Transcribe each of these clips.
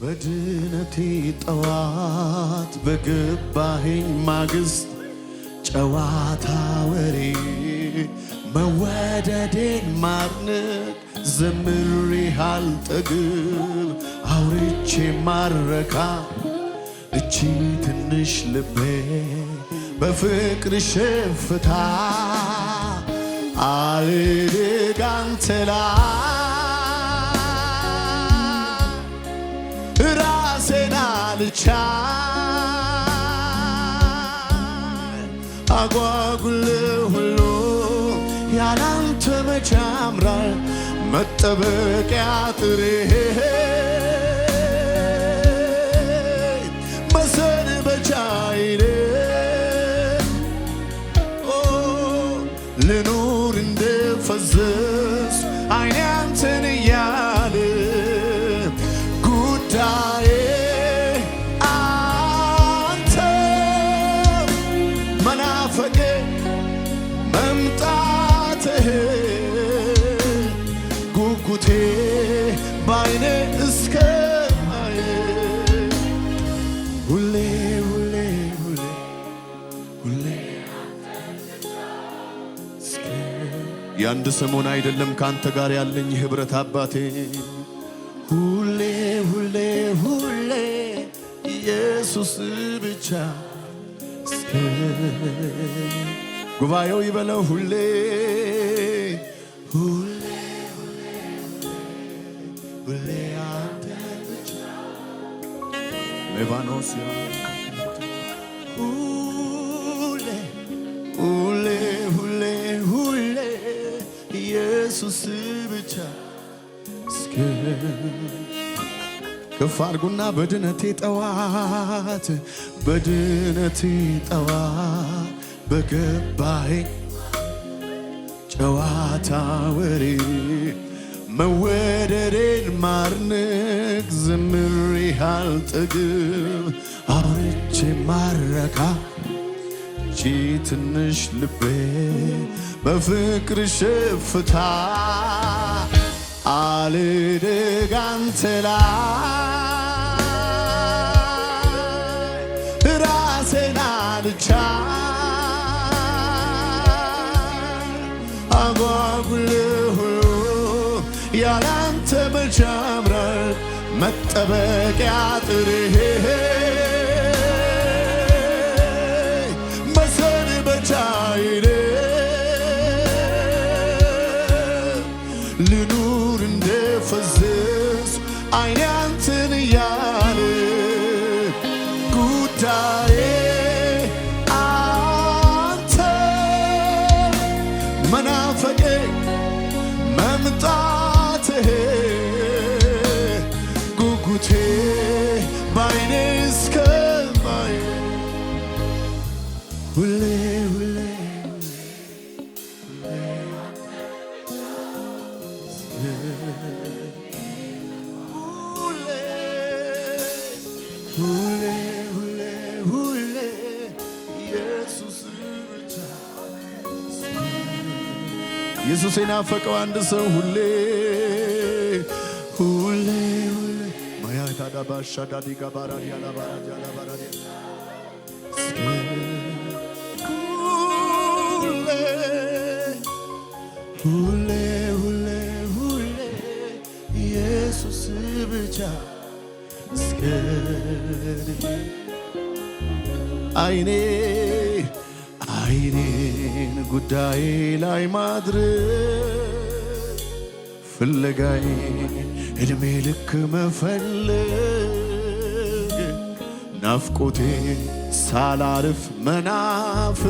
በድነቴ ጠዋት በገባኸኝ ማግስት ጨዋታ ወሬ መወደዴን ማድነቅ ዘምሬ አልጠግብ አውርቼ ማረካ እቺ ትንሽ ልቤ በፍቅር ሽፍታ አልልግ አንተ ላይ ራሴን አልቻል አጓጉል ሁሉ ያላንተ መቼ ያምራል መጠበቂያ ጥሬ መሰንበቻዬ ልኑር እንደፈዘዝ አይኔ አንተን እያለ ጉዳዬ አንተ መናፈቄ መምጣትህ ጉጉቴ ባይኔ እስከ ሁሌ ሁሌ ሁሌ ሁሌ የአንድ ሰሞን አይደለም ካንተ ጋር ያለኝ ህብረት አባቴ ሁሌ ሁሌ ሁሌ ኢየሱስ ብቻ ጉባኤው ይበለው ሁሌ ሁሌ ሁሌ አንተ ብቻ ሊባኖስ ሁሌ ሁሌ ሁሌ ሁሌ ኢየሱስ ብቻ ከፍ አድርጉና በድነቴ ጠዋት በገባኸኝ ጨዋታ ወሬ መወደዴን ማድነቅ ዘምሬ አልጠግብ አውርቼ ማረካ እቺ ትንሽ ልቤ በፍቅር ሽፍታ አልልግ አንተ ላይ ራሴን አልቻል አጓጉል ሁሉ ያላንተ መቼ ያምራል መጠበቂያ ጥሬ መሰንበቻዬ ልኑር እንደፈዘዝ አይኔ አንተን እያለ ጉዳዬ አንተ መናፈቄ መምጣትህ ጉጉቴ ባይኔ እስከማይ ሁሌ ሁሌ ሁሌ ሁሌ ሁሌ ኢየሱስ ብቻ ኢየሱስ የናፈቀው አንድ ሰው ሁሌ ሁሌ ሁሌ ማያታዳ ባሻዳዲ ጋባራዲ አላባራዲ አላባራዲ ሁሌ ሁሌ ሁሌ ኢየሱስ ብቻ አይኔን ጉዳዬ ላይ ማድረግ ፍለጋዬ እድሜ ልክ መፈለግ ናፍቆቴ ሳላርፍ መናፍቅ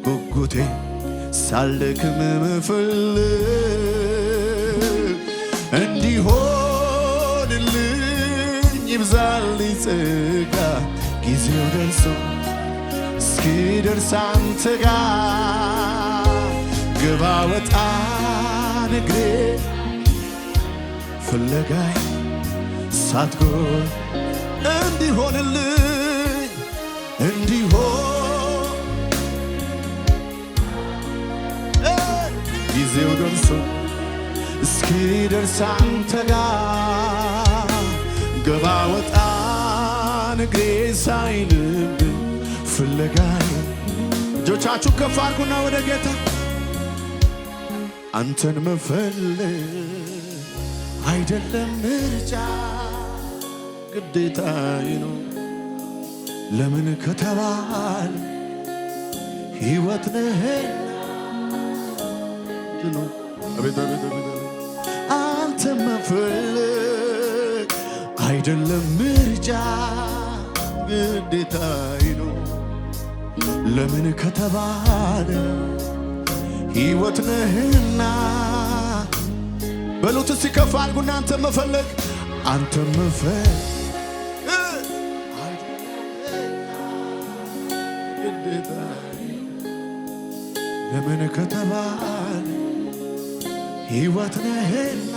ጉጉቴ ሳልደክም መፈለግ እንዲሆንልኝ ይብዛልኝ ጸጋ ጊዜው ደርሶ እስኪደርስ አንተ ጋር ግባ ወጣ እግሬ ፍለጋዬ ሳትጎል እንዲሆን ጊዜው ደርሶ እስኪደርስ አንተ ጋር አይልም ፍለጋዬ። እጆቻችሁ ከፍ አድርጉና ወደ ጌታ አንተን መፈለግ አይደለም ምርጫ ግዴታዬ ነው። ለምን ከተባለ ሕይወት ነህና አንተን መፈለግ አይደለም ምርጫ ግዴታዬ ነው። ለምን ከተባለ ሕይወት ነህና በሉት እስቲ ከፍ አድርጉና አንተን መፈለግ አንተን መፈለግ ለምን ከተባለ ሕይወት ነህና።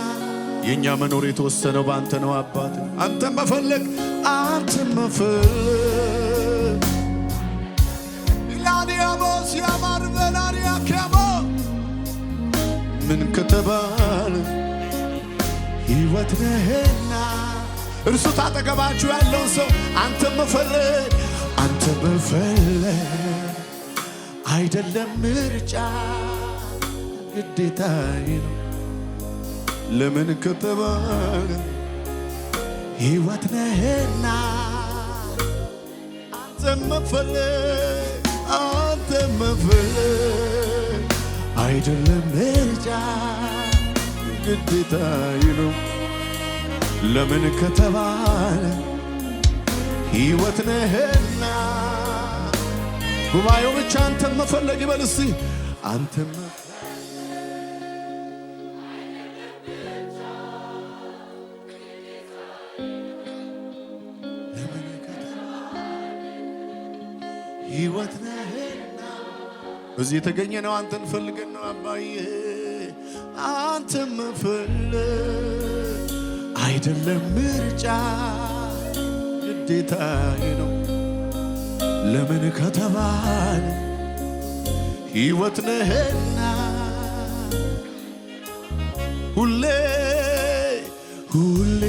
የእኛ መኖር የተወሰነው በአንተ ነው አባት። አንተን መፈለግ አንተን መፈለግ ኢላዲያቦስ ያማር በላሪያ ከሞ ምን ከተባለ ሕይወት ነህና። እርሱ ታጠገባችሁ ያለውን ሰው አንተን መፈለግ አንተን መፈለግ አይደለም ምርጫ ግዴታዬ ነው። ለምን ከተባለ ሕይወት ነህና አንተን መፈለግ አንተን መፈለግ አይደለም ምርጫ ግዴታዬ ነው። ለምን ከተባለ ሕይወት ነህና። ጉባኤው ብቻ አንተን መፈለግ ይበል እስቲ አንተን ሕይወት ነህና። እዚህ የተገኘ ነው አንተን ፈልገን ነው አባዬ። አንተን መፈለግ አይደለም ምርጫ ግዴታዬ ነው። ለምን ከተባለ ሕይወት ነህና። ሁሌ ሁሌ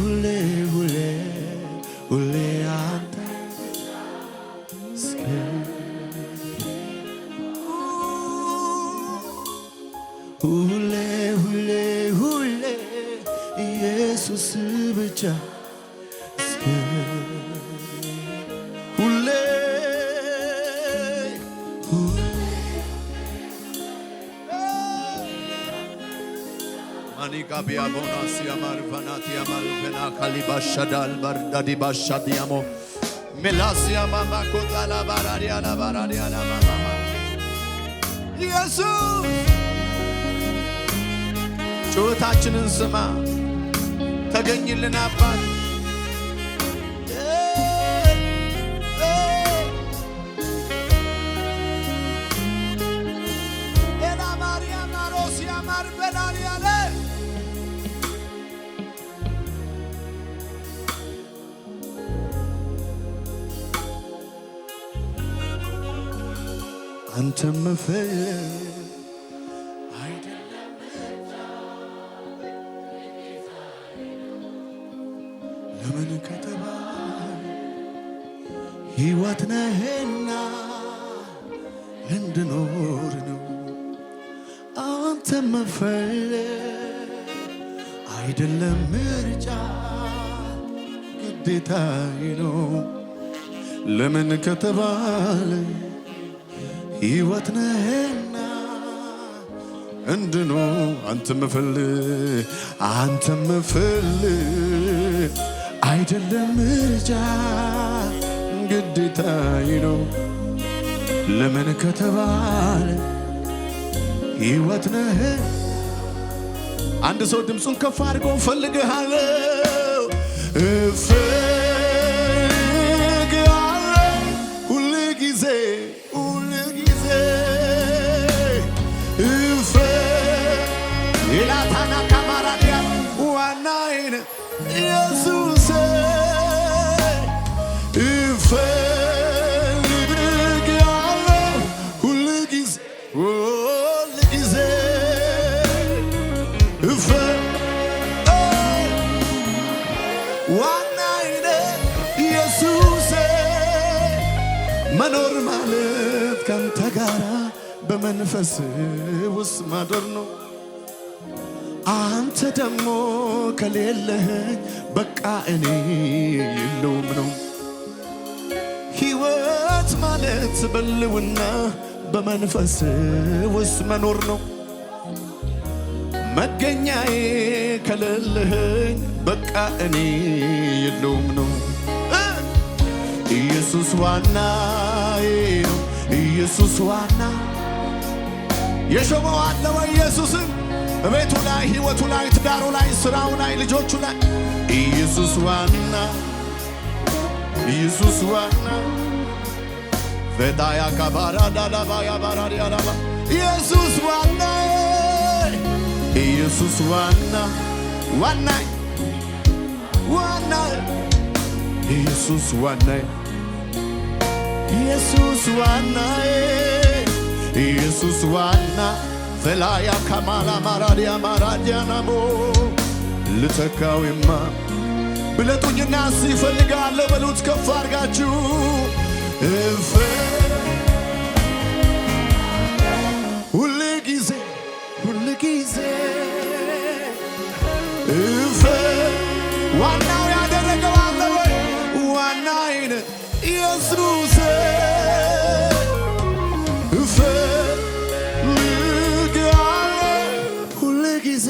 ሁሌ ሁሌ ሁሌ አንተ ሁሌ ሁሌ ሁሌ ኢየሱስ ብቻ ሁሌ ማኒካ ቢያቦናስ ያማር ፈናት ያማር ፈና ካሊባሻዳል ባርዳዲ ባሻዲያሞ ሜላሲያ ማማ ኮታላ ባራዲያላ ባራዲያላ ማማ ኢየሱስ ጩኸታችንን ስማ ተገኝልን አባት። ኤላ ማርያም ማሮስ ያማር በላል ያለ አንተን መፈለግ ለምን ከተባለ ሕይወት ነህና እንድኖር ነው። አንተን መፈለግ አይደለም ምርጫ ግዴታዬ ነው። ለምን ከተባለ ሕይወት ነህና እንድኖር አንተን መፈለግ አንተን መፈለግ አይደለም ምርጫ ግዴታዬ ነው። ለምን ከተባለ ሕይወት ነህ። አንድ ሰው ድምፁን ከፍ አድርጎ እፈልግሃለሁ እፈልግሃለሁ ሁል ጊዜ ኢላታና ካማራዲያ ዋናዬን ኢየሱስ እፈልግሃለሁ ሁል ጊዜ ዋናዬን ኢየሱስ መኖር ማለት ካንተ ጋራ በመንፈስ ውስጥ ማደር ነው። አንተ ደግሞ ከሌለህ በቃ እኔ የለውም ነው። ሕይወት ማለት በልውና በመንፈስ ውስጥ መኖር ነው። መገኛዬ ከሌለህ በቃ እኔ የለውም ነው። ኢየሱስ ዋናዬ ነው። ኢየሱስ ዋና የሾመው አለ ወይ? ኢየሱስን ቤቱ ላይ ሕይወቱ ላይ ትዳሩ ላይ ስራው ላይ ልጆቹ ላይ ኢየሱስ ዋና ኢየሱስ ዋና ፈዳያ ካባራ ዳላባ ያባራሪ ያላባ ኢየሱስ ዋና ኢየሱስ ዋና ዋና ዋና ኢየሱስ ዋና ኢየሱስ ዋና ኢየሱስ ዋና ፈላያ ካማላ ማራዲያ ማራዲያናሞ ልተካውማ ብለጡኝና ሲፈልጋለሁ በሉት ከፍ አድርጋችሁ ሁል ጊዜ ዋናው ያደረገው አለ ወይ? ዋናዬን ኢየሱስ ሁል ጊዜ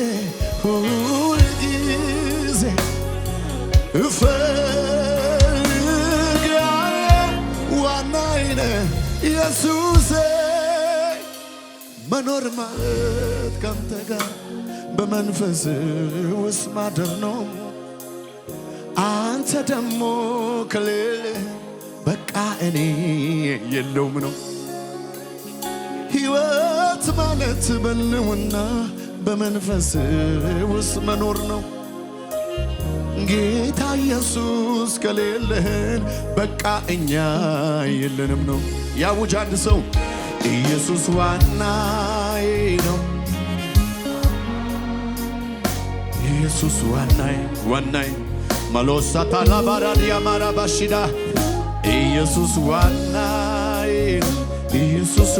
ዋናዬን ኢየሱስ መኖር ማለት ካንተ ጋር በመንፈስ ውስጥ ማደር ነው። አንተ ደግሞ ከሌለህ በቃ እኔ የለውም ነው። ሕይወት ማለት በልውና በመንፈስ ውስጥ መኖር ነው። ጌታ ኢየሱስ ከሌለህን በቃ እኛ የለንም ነው። ያውጅ አንድ ሰው ኢየሱስ ዋናዬ ነው። ኢየሱስ ዋናዬ ዋናዬ ማሎሳታ ላባራዲያ ማራባሽዳ ኢየሱስ ዋናዬ ኢየሱስ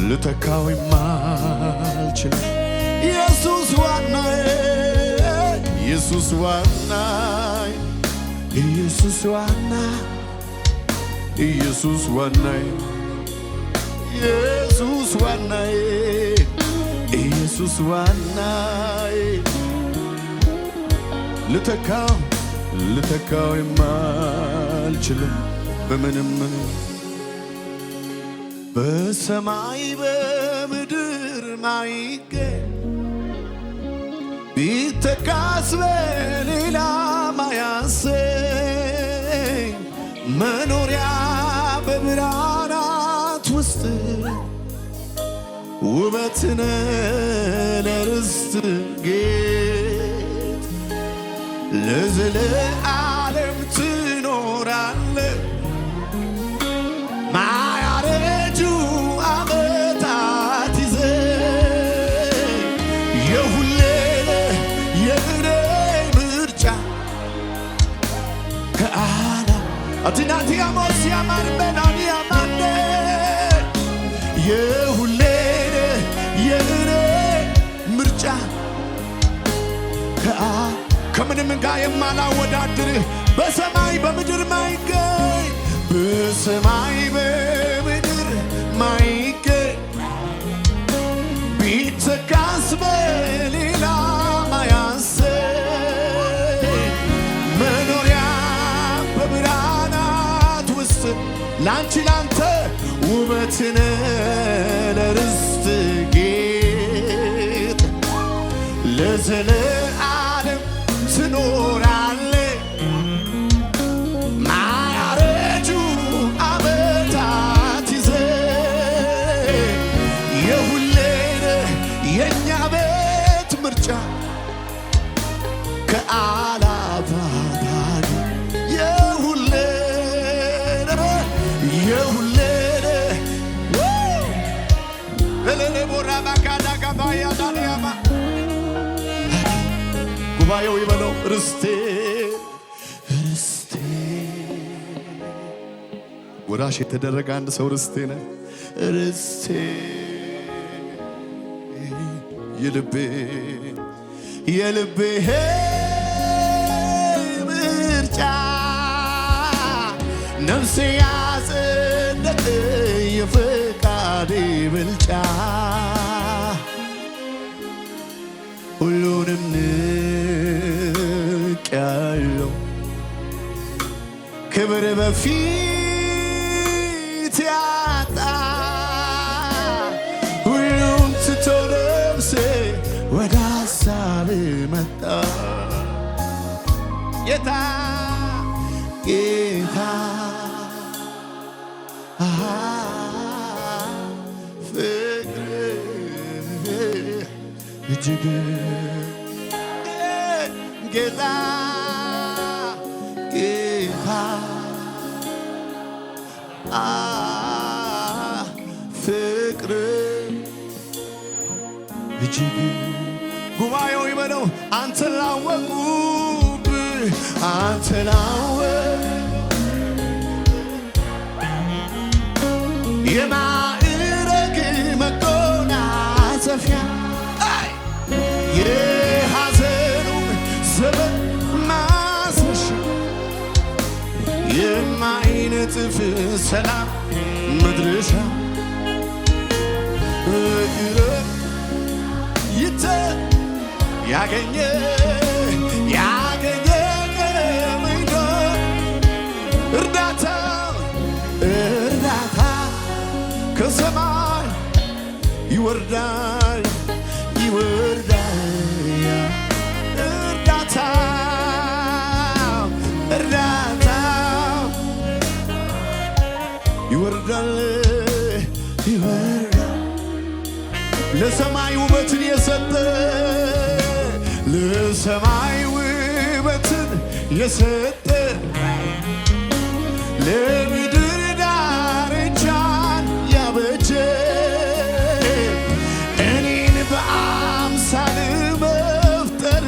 ልተካው የማልችለው ኢየሱስ ዋናዬ ኢየሱስ ዋናዬ ኢየሱስ ዋና ኢየሱስ ዋናዬ ኢየሱስ ዋናዬ ኢየሱስ ዋናዬ ልተካው የማልችለው በምንም በሰማይ በምድር ማይገኝ ቢተካስ በሌላ ማያሰኝ መኖሪያ በብርሃናት ውስጥ ውበትነ ለርስት ጌጥ ለዘለዓለም ትኖራለህ። ማያረጁ ዓመታት ይዘህ የሁሌ የእኔ ምርጫ ከአላ አትናቲያሞስ ያማን በናንያ ማነ የሁሌ የእኔ ምርጫ ከምንም ጋር የማላወዳድርህ በሰማይ በምድር ማይገኝ በሰማይ በምድር ማይገኝ ቢተካስ በሌላ ማያሰኝ መኖሪያ በብርሃናት ውስጥ ላንቺ ላንተ ውበትን ለርስት ጌጥ ለዘለዓለም ትኖራለህ። ማያረጁ ዓመታት ይዘህ የሁሌ የእኛ ቤት ምርጫ ከአላፋት የሁሌ ጉባኤው ይበለው ርስቴ ርስቴ ወራሽ የተደረገ አንድ ሰው ርስቴ ነህ ርስቴ የልቤ ምርጫ ነፍሴ ያጸደቀ የፈቃዴ ብልጫ ሁሉንም ንቄአለሁ ክብር በፊት ያጣ ሁሉም ትቶ ነፍሴ ወደ ሐሳብ መጣ ጌታ ፍቅር እጅግ ጌታ ፍቅር እጅግ ጉባኤው ይበለው አንተን ላወቁብህ አንተን የማዕረግ መጎናጸፊያ የሐዘኑ ዘመን ማስረሻ የማይነጥፍ ሰላም መድረሻ ያገኘ ቀረበኝ እርዳታ ከሰማይ ይወርዳል እርዳታ ይወርዳል ለሰማይ ውበትን የሰጠ ለሰማይ ውበትን የሰጠ ለምድር ዳርቻን ያበጀ እኔን በአምሳል መፍጠር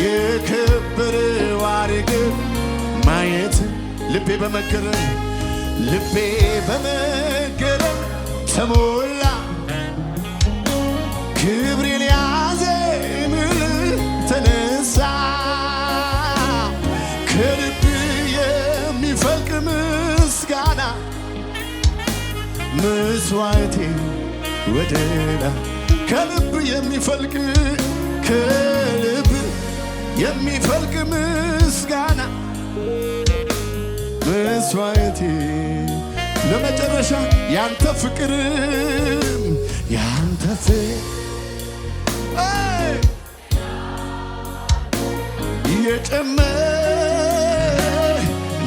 የከበረው አድርገህ ማየት ልቤ በመገረም ተሞላ ክብሬን ያዜምልህ ተነሳ ከልብ የሚፈልቅ ምስጋና መስዋዕቴ ወደላ ከልብ የሚፈልቅ ምስጋና መስዋዕቴ ለመጨረሻ ያንተ ፍቅርም ያንተ እየጨመረ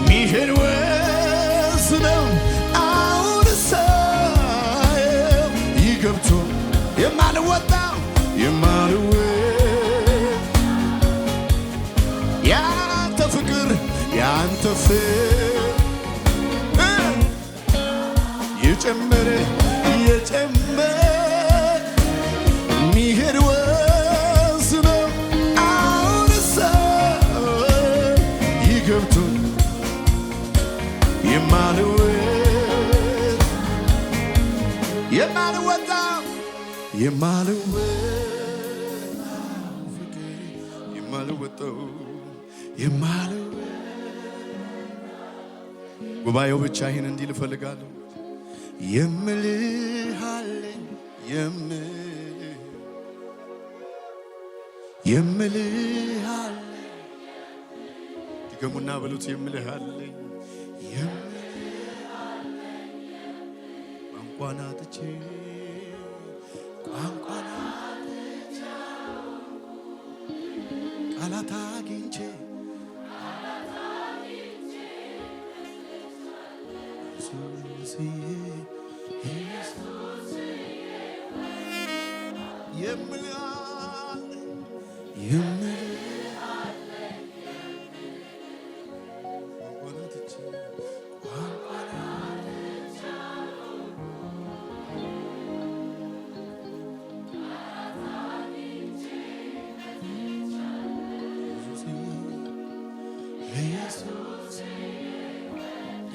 ሚሄድ ወንዝ ነው አሁን ሳየው ይገብቶ የማልወጣው ያንተ ፍቅር እየጨመረ ሚሄድ ወንዝ ነው አሁን ይገብቶ ጉባኤው ብቻ ይህን እንዲል እፈልጋለሁ። የምልህ አለኝ የምልህ አለኝ ድገሙና በሉት የምልህ አለኝ ቋንቋን አጥቼ ቃላት አግኝቼ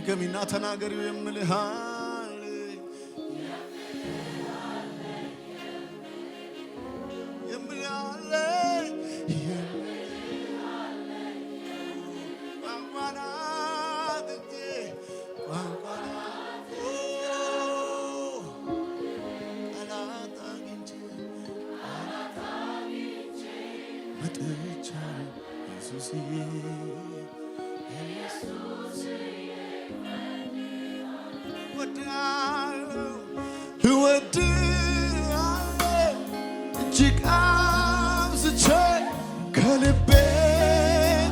ድገሚና ተናገሪው የምልህ እጅግ አብዝቼ ከልቤ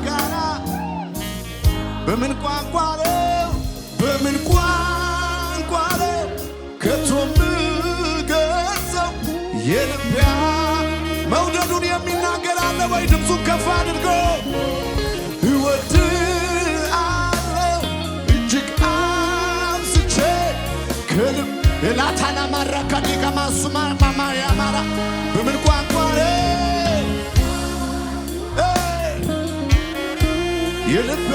ጋራ በምን ቋንቋ ነው ከቶ ምገልጸው የልቤ መውደዱን የሚናገር አለ ወይ? ድምፁን ከፍ አድርጎ እወድሃለሁ እጅግ አብዝቼ ከልቤ ላታና ማራካኒ ከማሱማ ማማ ያማራ በምን ቋንቋ የልቤ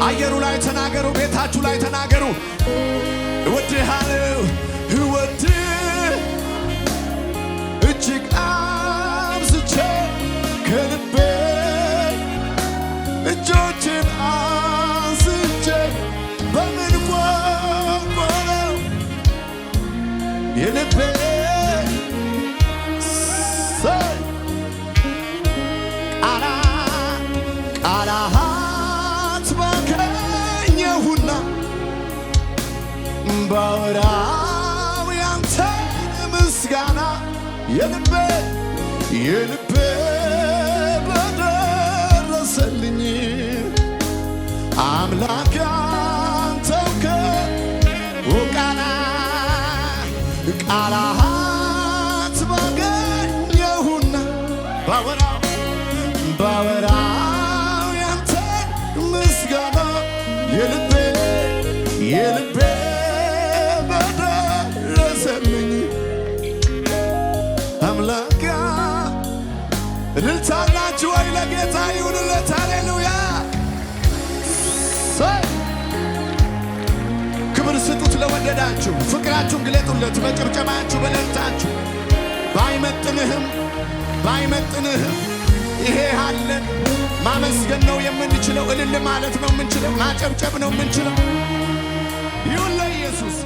አየሩ ላይ ተናገሩ፣ ቤታችሁ ላይ ተናገሩ። እወድሃለሁ እጅግ አብዝቼ ከልቤ እጆችን አንስቼ በምን ቋንቋ ነው የልቤ ቃላት ባገኘሁና ባወራው ያንተን ምስጋና የልቤ በደረሰልኝ አምላክ አንተው ቃላት ባገኘሁና ባወራው ያንተን ምስጋና የልቤ በደረሰልኝ አምላክ እልልታላችሁ ወይ ለጌታ ይሁንለት። ሃሌሉያ ክብር ስጡት ለወደዳችሁ፣ ፍቅራችሁን ግለጡለት በጭብጨባችሁ በእልልታችሁ። ባይመጥንህም ይሄ አለን ማመስገን ነው የምንችለው፣ እልል ማለት ነው የምንችለው፣ ማጨብጨብ ነው የምንችለው። ይሁን ለኢየሱስ።